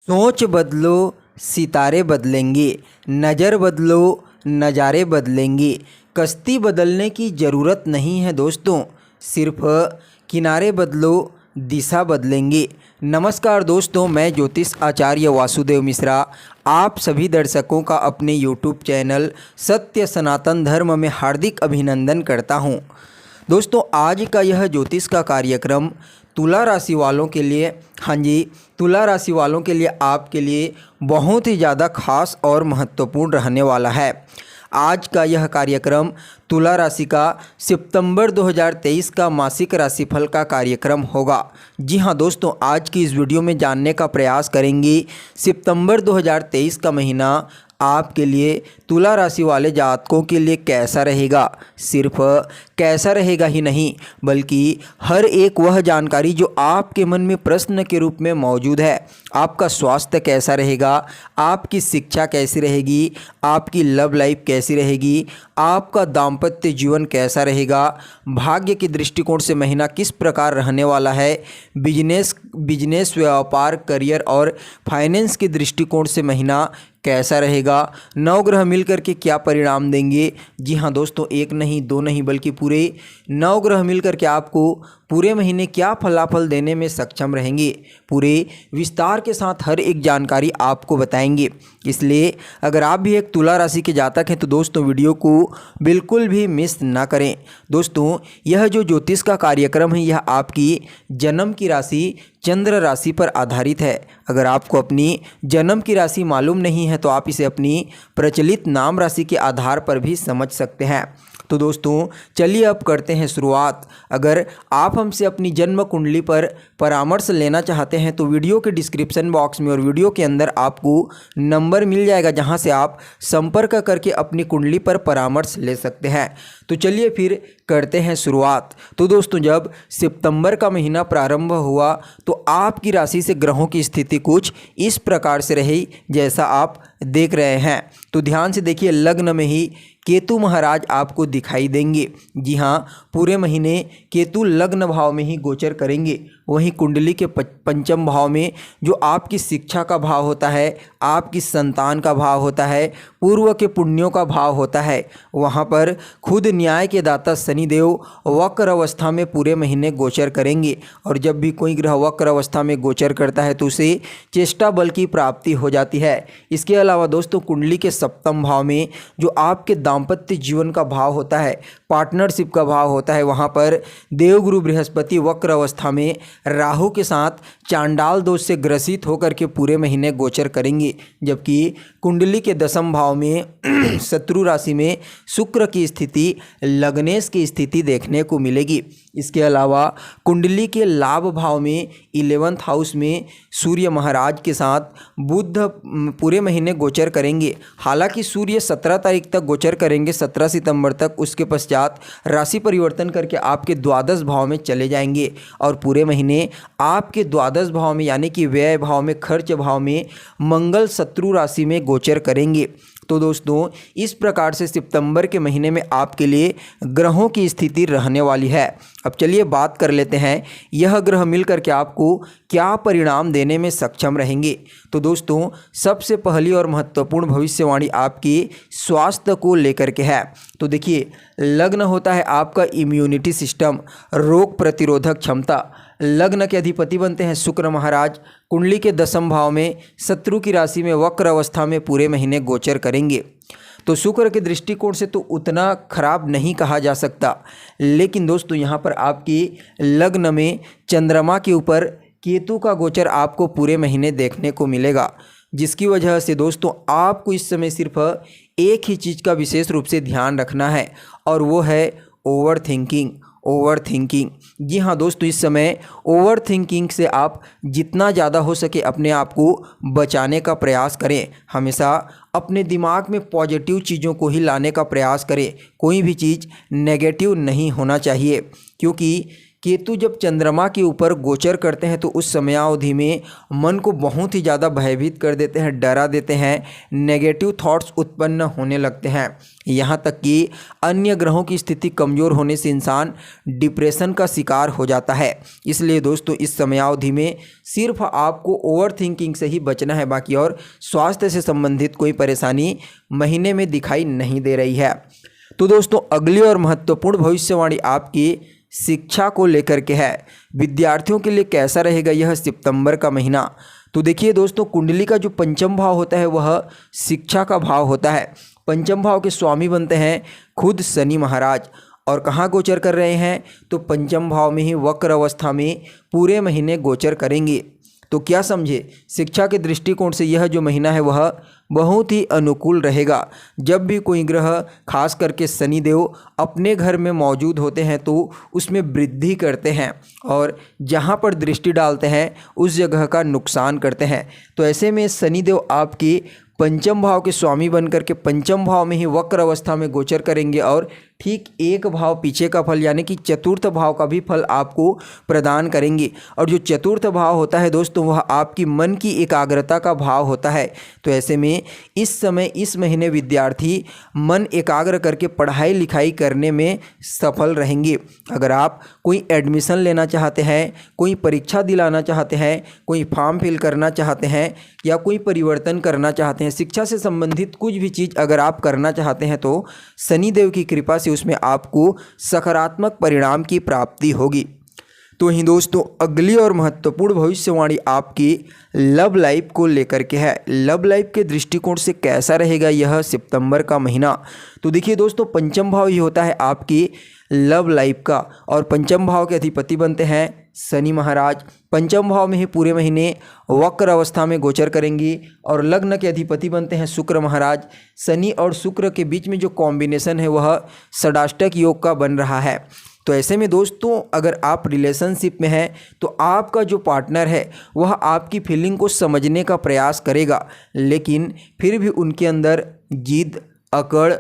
सोच बदलो सितारे बदलेंगे, नज़र बदलो नज़ारे बदलेंगे। कश्ती बदलने की ज़रूरत नहीं है दोस्तों, सिर्फ किनारे बदलो दिशा बदलेंगे। नमस्कार दोस्तों, मैं ज्योतिष आचार्य वासुदेव मिश्रा आप सभी दर्शकों का अपने यूट्यूब चैनल सत्य सनातन धर्म में हार्दिक अभिनंदन करता हूं। दोस्तों, आज का यह ज्योतिष का कार्यक्रम तुला राशि वालों के लिए, हाँ जी, तुला राशि वालों के लिए, आपके लिए बहुत ही ज़्यादा खास और महत्वपूर्ण रहने वाला है। आज का यह कार्यक्रम तुला राशि का सितंबर 2023 का मासिक राशिफल का कार्यक्रम होगा। जी हाँ दोस्तों, आज की इस वीडियो में जानने का प्रयास करेंगे सितंबर 2023 का महीना आपके लिए तुला राशि वाले जातकों के लिए कैसा रहेगा। सिर्फ कैसा रहेगा ही नहीं, बल्कि हर एक वह जानकारी जो आपके मन में प्रश्न के रूप में मौजूद है। आपका स्वास्थ्य कैसा रहेगा, आपकी शिक्षा कैसी रहेगी, आपकी लव लाइफ कैसी रहेगी, आपका दाम्पत्य जीवन कैसा रहेगा, भाग्य के दृष्टिकोण से महीना किस प्रकार रहने वाला है, बिजनेस व्यापार करियर और फाइनेंस के दृष्टिकोण से महीना कैसा रहेगा, नवग्रह मिलकर के क्या परिणाम देंगे। जी हाँ दोस्तों, एक नहीं दो नहीं बल्कि पूरे 9 ग्रह मिलकर के आपको पूरे महीने क्या फलाफल देने में सक्षम रहेंगे, पूरे विस्तार के साथ हर एक जानकारी आपको बताएंगे। इसलिए अगर आप भी एक तुला राशि के जातक हैं तो दोस्तों वीडियो को बिल्कुल भी मिस ना करें। दोस्तों, यह जो ज्योतिष का कार्यक्रम है यह आपकी जन्म की राशि चंद्र राशि पर आधारित है। अगर आपको अपनी जन्म की राशि मालूम नहीं है तो आप इसे अपनी प्रचलित नाम राशि के आधार पर भी समझ सकते हैं। तो दोस्तों चलिए अब करते हैं शुरुआत। अगर आप हमसे अपनी जन्म कुंडली पर परामर्श लेना चाहते हैं तो वीडियो के डिस्क्रिप्शन बॉक्स में और वीडियो के अंदर आपको नंबर मिल जाएगा जहां से आप संपर्क करके अपनी कुंडली पर परामर्श ले सकते हैं। तो चलिए फिर करते हैं शुरुआत। तो दोस्तों, जब सितंबर का महीना प्रारंभ हुआ तो आपकी राशि से ग्रहों की स्थिति कुछ इस प्रकार से रही जैसा आप देख रहे हैं। तो ध्यान से देखिए, लग्न में ही केतु महाराज आपको दिखाई देंगे। जी हाँ, पूरे महीने केतु लग्न भाव में ही गोचर करेंगे। वहीं कुंडली के पंचम भाव में जो आपकी शिक्षा का भाव होता है, आपकी संतान का भाव होता है, पूर्व के पुण्यों का भाव होता है, वहाँ पर खुद न्याय के दाता शनिदेव वक्र अवस्था में पूरे महीने गोचर करेंगे। और जब भी कोई ग्रह वक्र अवस्था में गोचर करता है तो उसे चेष्टा बल की प्राप्ति हो जाती है। इसके अलावा दोस्तों, कुंडली के सप्तम भाव में जो आपके दाम्पत्य जीवन का भाव होता है, पार्टनरशिप का भाव होता है, वहाँ पर देवगुरु बृहस्पति वक्र अवस्था में राहु के साथ चांडाल दोष से ग्रसित होकर के पूरे महीने गोचर करेंगे। जबकि कुंडली के दसम भाव में शत्रु राशि में शुक्र की स्थिति, लग्नेश की स्थिति देखने को मिलेगी। इसके अलावा कुंडली के लाभ भाव में 11th हाउस में सूर्य महाराज के साथ बुध पूरे महीने गोचर करेंगे। हालांकि सूर्य 17 तारीख तक गोचर करेंगे, 17 सितंबर तक। उसके पश्चात राशि परिवर्तन करके आपके द्वादश भाव में चले जाएंगे और पूरे महीने आपके द्वादश भाव में यानी कि व्यय भाव में, खर्च भाव में मंगल शत्रु राशि में गोचर करेंगे। तो दोस्तों, इस प्रकार से सितंबर के महीने में आपके लिए ग्रहों की स्थिति रहने वाली है। अब चलिए बात कर लेते हैं यह ग्रह मिलकर के आपको क्या परिणाम देने में सक्षम रहेंगे। तो दोस्तों, सबसे पहली और महत्वपूर्ण भविष्यवाणी आपकी स्वास्थ्य को लेकर के है। तो देखिए, लग्न होता है आपका इम्यूनिटी सिस्टम, रोग प्रतिरोधक क्षमता। लग्न के अधिपति बनते हैं शुक्र महाराज। कुंडली के दसम भाव में शत्रु की राशि में वक्र अवस्था में पूरे महीने गोचर करेंगे। तो शुक्र के दृष्टिकोण से तो उतना खराब नहीं कहा जा सकता, लेकिन दोस्तों यहाँ पर आपकी लग्न में चंद्रमा के ऊपर केतु का गोचर आपको पूरे महीने देखने को मिलेगा, जिसकी वजह से दोस्तों आपको इस समय सिर्फ एक ही चीज़ का विशेष रूप से ध्यान रखना है और वो है ओवर थिंकिंग। जी हाँ दोस्तों, इस समय ओवर थिंकिंग से आप जितना ज़्यादा हो सके अपने आप को बचाने का प्रयास करें। हमेशा अपने दिमाग में पॉजिटिव चीज़ों को ही लाने का प्रयास करें। कोई भी चीज़ नेगेटिव नहीं होना चाहिए, क्योंकि केतु जब चंद्रमा के ऊपर गोचर करते हैं तो उस समयावधि में मन को बहुत ही ज़्यादा भयभीत कर देते हैं, डरा देते हैं, नेगेटिव थॉट्स उत्पन्न होने लगते हैं। यहाँ तक कि अन्य ग्रहों की स्थिति कमज़ोर होने से इंसान डिप्रेशन का शिकार हो जाता है। इसलिए दोस्तों इस समयावधि में सिर्फ आपको ओवर थिंकिंग से ही बचना है, बाकी और स्वास्थ्य से संबंधित कोई परेशानी महीने में दिखाई नहीं दे रही है। तो दोस्तों अगली और महत्वपूर्ण भविष्यवाणी आपकी शिक्षा को लेकर के है। विद्यार्थियों के लिए कैसा रहेगा यह सितंबर का महीना? तो देखिए दोस्तों, कुंडली का जो पंचम भाव होता है वह शिक्षा का भाव होता है। पंचम भाव के स्वामी बनते हैं खुद शनि महाराज, और कहाँ गोचर कर रहे हैं? तो पंचम भाव में ही वक्र अवस्था में पूरे महीने गोचर करेंगे। तो क्या समझे, शिक्षा के दृष्टिकोण से यह जो महीना है वह बहुत ही अनुकूल रहेगा। जब भी कोई ग्रह खास करके शनिदेव अपने घर में मौजूद होते हैं तो उसमें वृद्धि करते हैं, और जहाँ पर दृष्टि डालते हैं उस जगह का नुकसान करते हैं। तो ऐसे में शनिदेव आपकी पंचम भाव के स्वामी बनकर के पंचम भाव में ही वक्र अवस्था में गोचर करेंगे, और ठीक एक भाव पीछे का फल यानी कि चतुर्थ भाव का भी फल आपको प्रदान करेंगे। और जो चतुर्थ भाव होता है दोस्तों वह आपकी मन की एकाग्रता का भाव होता है। तो ऐसे में इस समय इस महीने विद्यार्थी मन एकाग्र करके पढ़ाई लिखाई करने में सफल रहेंगे। अगर आप कोई एडमिशन लेना चाहते हैं, कोई परीक्षा दिलाना चाहते हैं, कोई फॉर्म फिल करना चाहते हैं, या कोई परिवर्तन करना चाहते हैं, शिक्षा से संबंधित कुछ भी चीज़ अगर आप करना चाहते हैं तो शनिदेव की कृपा से उसमें आपको सकारात्मक परिणाम की प्राप्ति होगी। तो ही दोस्तों अगली और महत्वपूर्ण भविष्यवाणी आपकी लव लाइफ को लेकर के है। लव लाइफ के दृष्टिकोण से कैसा रहेगा यह सितंबर का महीना? तो देखिए दोस्तों, पंचम भाव ही होता है आपकी लव लाइफ का, और पंचम भाव के अधिपति बनते हैं शनि महाराज। पंचम भाव में ही पूरे महीने वक्र अवस्था में गोचर करेंगी, और लग्न के अधिपति बनते हैं शुक्र महाराज। शनि और शुक्र के बीच में जो कॉम्बिनेशन है वह षडाष्टक योग का बन रहा है। तो ऐसे में दोस्तों अगर आप रिलेशनशिप में हैं तो आपका जो पार्टनर है वह आपकी फीलिंग को समझने का प्रयास करेगा, लेकिन फिर भी उनके अंदर जिद, अकड़,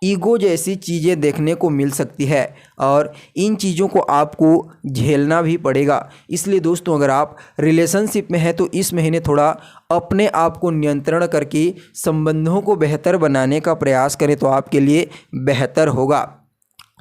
ईगो जैसी चीज़ें देखने को मिल सकती है, और इन चीज़ों को आपको झेलना भी पड़ेगा। इसलिए दोस्तों अगर आप रिलेशनशिप में हैं तो इस महीने थोड़ा अपने आप को नियंत्रण करके संबंधों को बेहतर बनाने का प्रयास करें तो आपके लिए बेहतर होगा।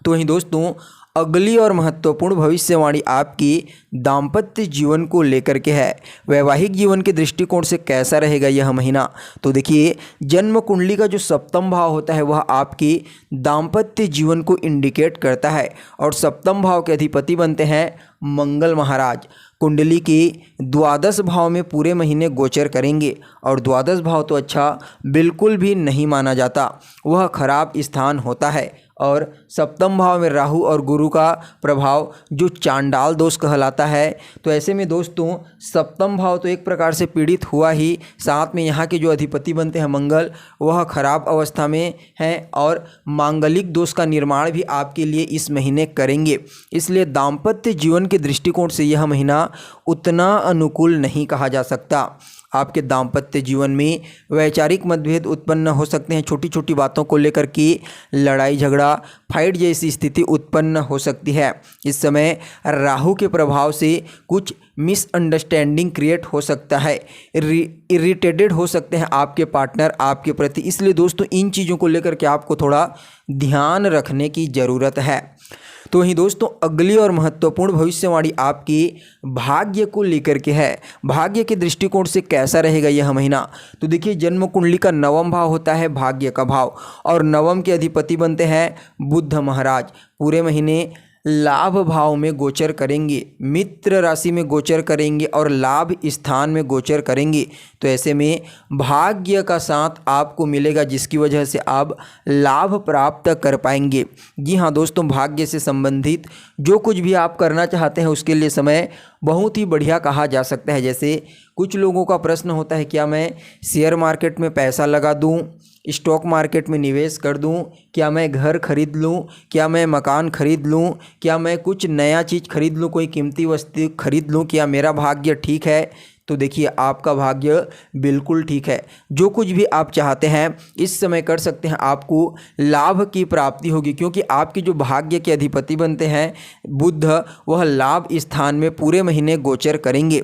तो ही दोस्तों अगली और महत्वपूर्ण भविष्यवाणी आपकी दाम्पत्य जीवन को लेकर के है। वैवाहिक जीवन के दृष्टिकोण से कैसा रहेगा यह महीना? तो देखिए, जन्म कुंडली का जो सप्तम भाव होता है वह आपकी दाम्पत्य जीवन को इंडिकेट करता है, और सप्तम भाव के अधिपति बनते हैं मंगल महाराज। कुंडली के द्वादश भाव में पूरे महीने गोचर करेंगे, और द्वादश भाव तो अच्छा बिल्कुल भी नहीं माना जाता, वह खराब स्थान होता है। और सप्तम भाव में राहु और गुरु का प्रभाव जो चांडाल दोष कहलाता है। तो ऐसे में दोस्तों सप्तम भाव तो एक प्रकार से पीड़ित हुआ ही, साथ में यहाँ के जो अधिपति बनते हैं मंगल वह खराब अवस्था में हैं, और मांगलिक दोष का निर्माण भी आपके लिए इस महीने करेंगे। इसलिए दाम्पत्य जीवन के दृष्टिकोण से यह महीना उतना अनुकूल नहीं कहा जा सकता। आपके दाम्पत्य जीवन में वैचारिक मतभेद उत्पन्न हो सकते हैं, छोटी छोटी बातों को लेकर के लड़ाई झगड़ा, फाइट जैसी स्थिति उत्पन्न हो सकती है। इस समय राहु के प्रभाव से कुछ मिसअंडरस्टैंडिंग क्रिएट हो सकता है, इरिटेटेड हो सकते हैं आपके पार्टनर आपके प्रति। इसलिए दोस्तों इन चीज़ों को लेकर के आपको थोड़ा ध्यान रखने की ज़रूरत है। तो ही दोस्तों अगली और महत्वपूर्ण भविष्यवाणी आपकी भाग्य को लेकर के है। भाग्य के दृष्टिकोण से कैसा रहेगा यह महीना? तो देखिए, जन्म कुंडली का नवम भाव होता है भाग्य का भाव, और नवम के अधिपति बनते हैं बुध महाराज। पूरे महीने लाभ भाव में गोचर करेंगे, मित्र राशि में गोचर करेंगे, और लाभ स्थान में गोचर करेंगे। तो ऐसे में भाग्य का साथ आपको मिलेगा, जिसकी वजह से आप लाभ प्राप्त कर पाएंगे। जी हाँ दोस्तों, भाग्य से संबंधित जो कुछ भी आप करना चाहते हैं उसके लिए समय बहुत ही बढ़िया कहा जा सकता है। जैसे कुछ लोगों का प्रश्न होता है, क्या मैं शेयर मार्केट में पैसा लगा दूं, स्टॉक मार्केट में निवेश कर दूं, क्या मैं घर खरीद लूं, क्या मैं मकान खरीद लूं, क्या मैं कुछ नया चीज़ खरीद लूं, कोई कीमती वस्तु खरीद लूं, क्या मेरा भाग्य ठीक है? तो देखिए आपका भाग्य बिल्कुल ठीक है। जो कुछ भी आप चाहते हैं इस समय कर सकते हैं, आपको लाभ की प्राप्ति होगी, क्योंकि आपके जो भाग्य के अधिपति बनते हैं बुध, वह लाभ स्थान में पूरे महीने गोचर करेंगे।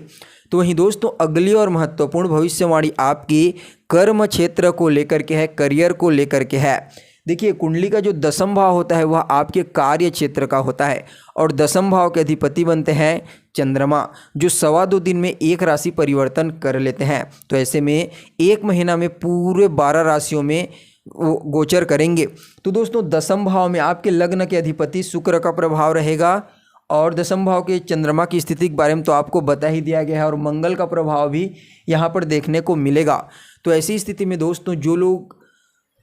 तो वहीं दोस्तों अगली और महत्वपूर्ण भविष्यवाणी आपकी कर्म क्षेत्र को लेकर के है, करियर को लेकर के है। देखिए कुंडली का जो दसम भाव होता है वह आपके कार्य क्षेत्र का होता है और दसम भाव के अधिपति बनते हैं चंद्रमा, जो 2.25 दिन में एक राशि परिवर्तन कर लेते हैं। तो ऐसे में एक महीना में पूरे 12 राशियों में गोचर करेंगे। तो दोस्तों दसम भाव में आपके लग्न के अधिपति शुक्र का प्रभाव रहेगा और दसम भाव के चंद्रमा की स्थिति के बारे में तो आपको बता ही दिया गया है और मंगल का प्रभाव भी यहाँ पर देखने को मिलेगा। तो ऐसी स्थिति में दोस्तों जो लोग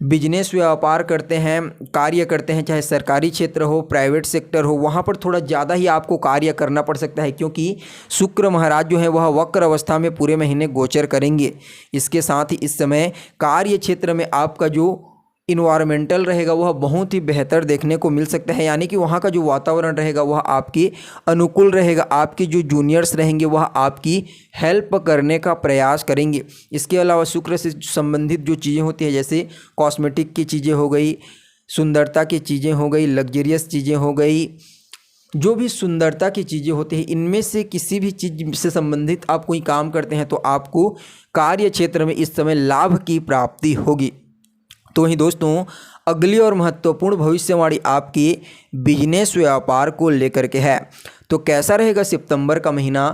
बिजनेस व्यापार करते हैं, कार्य करते हैं, चाहे सरकारी क्षेत्र हो, प्राइवेट सेक्टर हो, वहाँ पर थोड़ा ज़्यादा ही आपको कार्य करना पड़ सकता है, क्योंकि शुक्र महाराज जो है वह वक्र अवस्था में पूरे महीने गोचर करेंगे। इसके साथ ही इस समय कार्य क्षेत्र में आपका जो इन्वायरमेंटल रहेगा वह बहुत ही बेहतर देखने को मिल सकता है, यानी कि वहाँ का जो वातावरण रहेगा वह आपके अनुकूल रहेगा। आपके जो जूनियर्स रहेंगे वह आपकी हेल्प करने का प्रयास करेंगे। इसके अलावा शुक्र से संबंधित जो चीज़ें होती है, जैसे कॉस्मेटिक की चीज़ें हो गई, सुंदरता की चीज़ें हो गई, लग्जरियस चीज़ें हो गई, जो भी सुंदरता की चीज़ें होती हैं, इनमें से किसी भी चीज़ से संबंधित आप कोई काम करते हैं तो आपको कार्य क्षेत्र में इस समय लाभ की प्राप्ति होगी। तो वहीं दोस्तों अगली और महत्वपूर्ण भविष्यवाणी आपकी बिजनेस व्यापार को लेकर के है। तो कैसा रहेगा सितंबर का महीना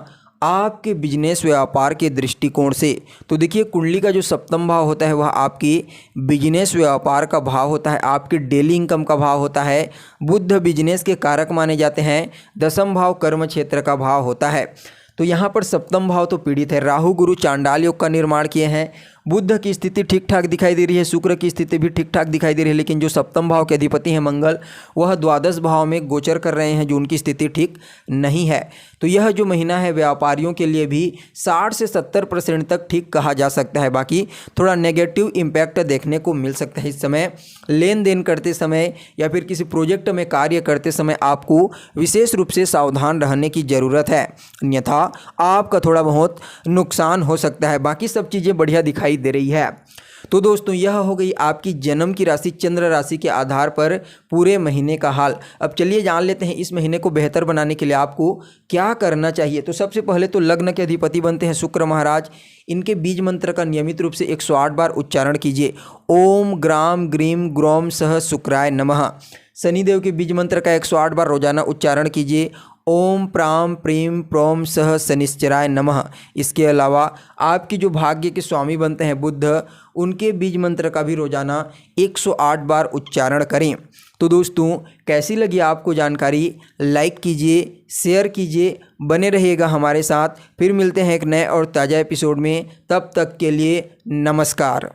आपके बिजनेस व्यापार के दृष्टिकोण से? तो देखिए कुंडली का जो सप्तम भाव होता है वह आपकी बिजनेस व्यापार का भाव होता है, आपके डेली इनकम का भाव होता है। बुध बिजनेस के कारक माने जाते हैं। दसम भाव कर्म क्षेत्र का भाव होता है। तो यहाँ पर सप्तम भाव तो पीड़ित है। राहु गुरु चांडाल योग का निर्माण किए हैं। बुध की स्थिति ठीक ठाक दिखाई दे रही है, शुक्र की स्थिति भी ठीक ठाक दिखाई दे रही है, लेकिन जो सप्तम भाव के अधिपति हैं मंगल वह द्वादश भाव में गोचर कर रहे हैं, जो उनकी स्थिति ठीक नहीं है। तो यह जो महीना है व्यापारियों के लिए भी 60 से 70% तक ठीक कहा जा सकता है। बाकी थोड़ा नेगेटिव इम्पैक्ट देखने को मिल सकता है। इस समय लेन देन करते समय या फिर किसी प्रोजेक्ट में कार्य करते समय आपको विशेष रूप से सावधान रहने की ज़रूरत है, अन्यथा आपका थोड़ा बहुत नुकसान हो सकता है। बाकी सब चीज़ें बढ़िया दिखाई दे रही है। तो दोस्तों यह हो गई आपकी जन्म की राशि चंद्र राशि के आधार पर पूरे महीने का हाल। अब चलिए जान लेते हैं इस महीने को बेहतर बनाने के लिए आपको क्या करना चाहिए। तो सबसे पहले तो लग्न के अधिपति बनते हैं शुक्र महाराज। इनके बीज मंत्र का नियमित रूप से 108 बार उच्चारण कीजिए। ओम ग्राम ग्रीम ग्रोम सह शुक्राय नमः। शनिदेव के बीज मंत्र का 108 बार रोजाना उच्चारण कीजिए। ओम प्राम प्रीम प्रोम सह शनिश्चराय नमः। इसके अलावा आपकी जो भाग्य के स्वामी बनते हैं बुध, उनके बीज मंत्र का भी रोजाना 108 बार उच्चारण करें। तो दोस्तों कैसी लगी आपको जानकारी? लाइक कीजिए, शेयर कीजिए, बने रहिएगा हमारे साथ। फिर मिलते हैं एक नए और ताज़ा एपिसोड में। तब तक के लिए नमस्कार।